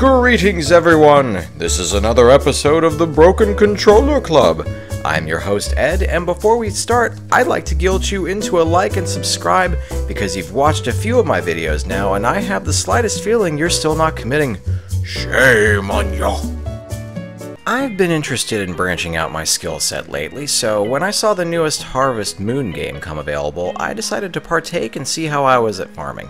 Greetings everyone! This is another episode of the Broken Controller Club. I'm your host Ed, and before we start, I'd like to guilt you into a like and subscribe because you've watched a few of my videos now and I have the slightest feeling you're still not committing. Shame on ya! I've been interested in branching out my skill set lately, so when I saw the newest Harvest Moon game come available, I decided to partake and see how I was at farming.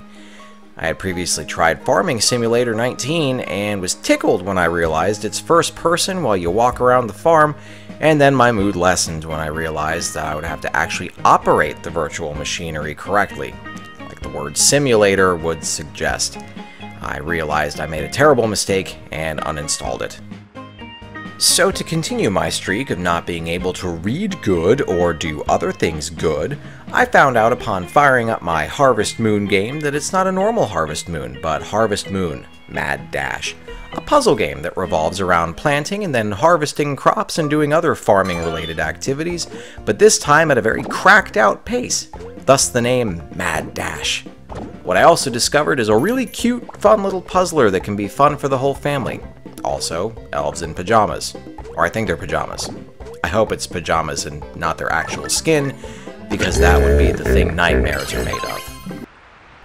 I had previously tried Farming Simulator 19 and was tickled when I realized it's first person while you walk around the farm, and then my mood lessened when I realized that I would have to actually operate the virtual machinery correctly, like the word simulator would suggest. I realized I made a terrible mistake and uninstalled it. So to continue my streak of not being able to read good or do other things good, I found out upon firing up my Harvest Moon game that it's not a normal Harvest Moon, but Harvest Moon Mad Dash, a puzzle game that revolves around planting and then harvesting crops and doing other farming related activities, but this time at a very cracked out pace, thus the name Mad Dash. What I also discovered is a really cute, fun little puzzler that can be fun for the whole family. Also, elves in pajamas. Or I think they're pajamas. I hope it's pajamas and not their actual skin, because that would be the thing nightmares are made of.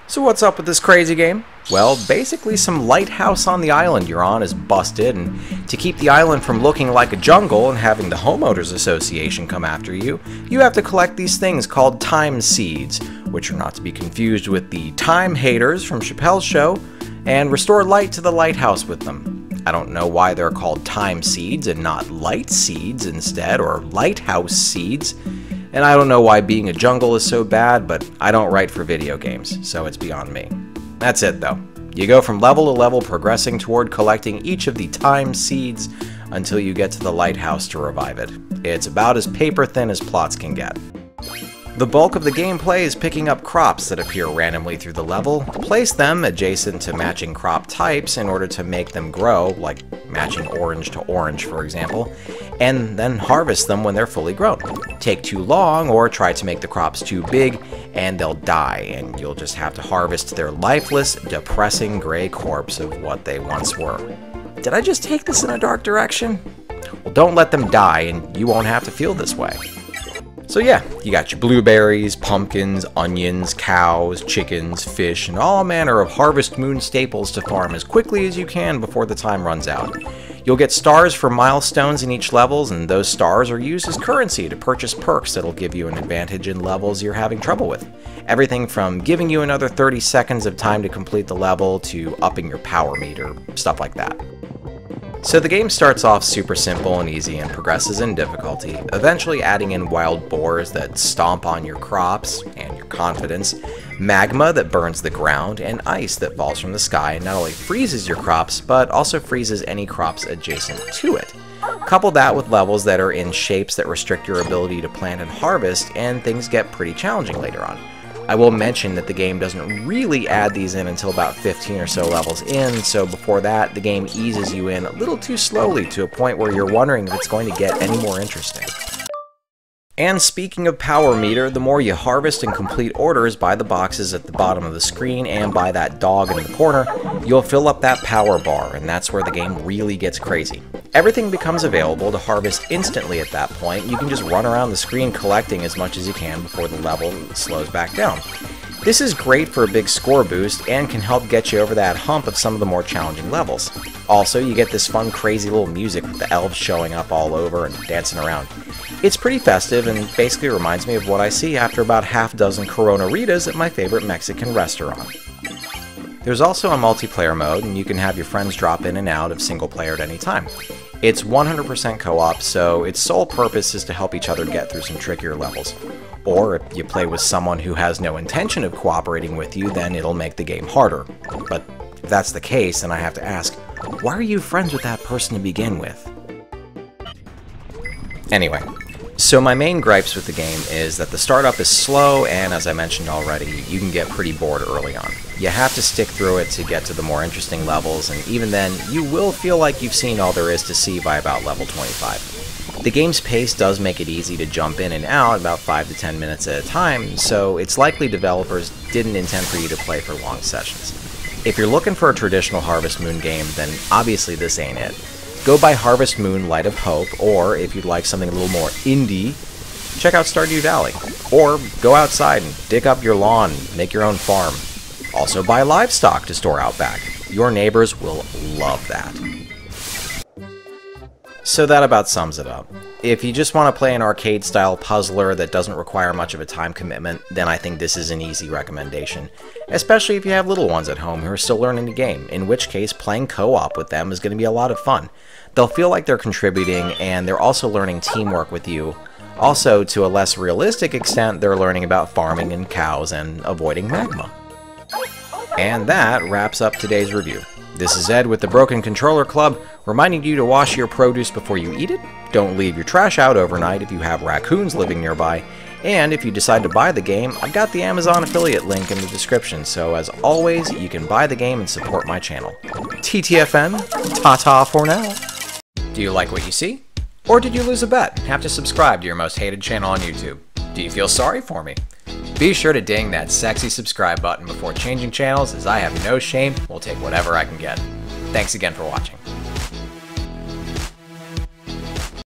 So what's up with this crazy game? Well, basically some lighthouse on the island you're on is busted, and to keep the island from looking like a jungle and having the homeowners association come after you, you have to collect these things called time seeds, which are not to be confused with the time haters from Chappelle's show, and restore light to the lighthouse with them. I don't know why they're called time seeds and not light seeds instead, or lighthouse seeds. And I don't know why being a jungle is so bad, but I don't write for video games, so it's beyond me. That's it though. You go from level to level progressing toward collecting each of the time seeds until you get to the lighthouse to revive it. It's about as paper thin as plots can get. The bulk of the gameplay is picking up crops that appear randomly through the level, place them adjacent to matching crop types in order to make them grow, like matching orange to orange for example, and then harvest them when they're fully grown. Take too long or try to make the crops too big and they'll die, and you'll just have to harvest their lifeless, depressing gray corpse of what they once were. Did I just take this in a dark direction? Well, don't let them die and you won't have to feel this way. So yeah, you got your blueberries, pumpkins, onions, cows, chickens, fish, and all manner of Harvest Moon staples to farm as quickly as you can before the time runs out. You'll get stars for milestones in each levels, and those stars are used as currency to purchase perks that'll give you an advantage in levels you're having trouble with. Everything from giving you another 30 seconds of time to complete the level to upping your power meter, stuff like that. So the game starts off super simple and easy and progresses in difficulty, eventually adding in wild boars that stomp on your crops and your confidence, magma that burns the ground, and ice that falls from the sky and not only freezes your crops, but also freezes any crops adjacent to it. Couple that with levels that are in shapes that restrict your ability to plant and harvest, and things get pretty challenging later on. I will mention that the game doesn't really add these in until about 15 or so levels in, so before that, the game eases you in a little too slowly to a point where you're wondering if it's going to get any more interesting. And speaking of power meter, the more you harvest and complete orders by the boxes at the bottom of the screen and by that dog in the corner, you'll fill up that power bar, and that's where the game really gets crazy. Everything becomes available to harvest instantly at that point. You can just run around the screen collecting as much as you can before the level slows back down. This is great for a big score boost and can help get you over that hump of some of the more challenging levels. Also, you get this fun, crazy little music with the elves showing up all over and dancing around. It's pretty festive and basically reminds me of what I see after about half dozen Corona-ritas at my favorite Mexican restaurant. There's also a multiplayer mode, and you can have your friends drop in and out of single player at any time. It's 100% co-op, so its sole purpose is to help each other get through some trickier levels. Or if you play with someone who has no intention of cooperating with you, then it'll make the game harder. But if that's the case, then I have to ask, why are you friends with that person to begin with? Anyway, so my main gripes with the game is that the startup is slow, and as I mentioned already, you can get pretty bored early on. You have to stick through it to get to the more interesting levels, and even then, you will feel like you've seen all there is to see by about level 25. The game's pace does make it easy to jump in and out about 5 to 10 minutes at a time, so it's likely developers didn't intend for you to play for long sessions. If you're looking for a traditional Harvest Moon game, then obviously this ain't it. Go buy Harvest Moon Light of Hope, or if you'd like something a little more indie, check out Stardew Valley. Or go outside and dig up your lawn, make your own farm. Also buy livestock to store out back. Your neighbors will love that. So that about sums it up. If you just want to play an arcade-style puzzler that doesn't require much of a time commitment, then I think this is an easy recommendation. Especially if you have little ones at home who are still learning the game, in which case playing co-op with them is going to be a lot of fun. They'll feel like they're contributing, and they're also learning teamwork with you. Also, to a less realistic extent, they're learning about farming and cows and avoiding magma. And that wraps up today's review. This is Ed with the Broken Controller Club, reminding you to wash your produce before you eat it, don't leave your trash out overnight if you have raccoons living nearby, and if you decide to buy the game, I've got the Amazon affiliate link in the description, so as always, you can buy the game and support my channel. TTFN, ta-ta for now. Do you like what you see? Or did you lose a bet and have to subscribe to your most hated channel on YouTube? Do you feel sorry for me? Be sure to ding that sexy subscribe button before changing channels, as I have no shame, will take whatever I can get. Thanks again for watching.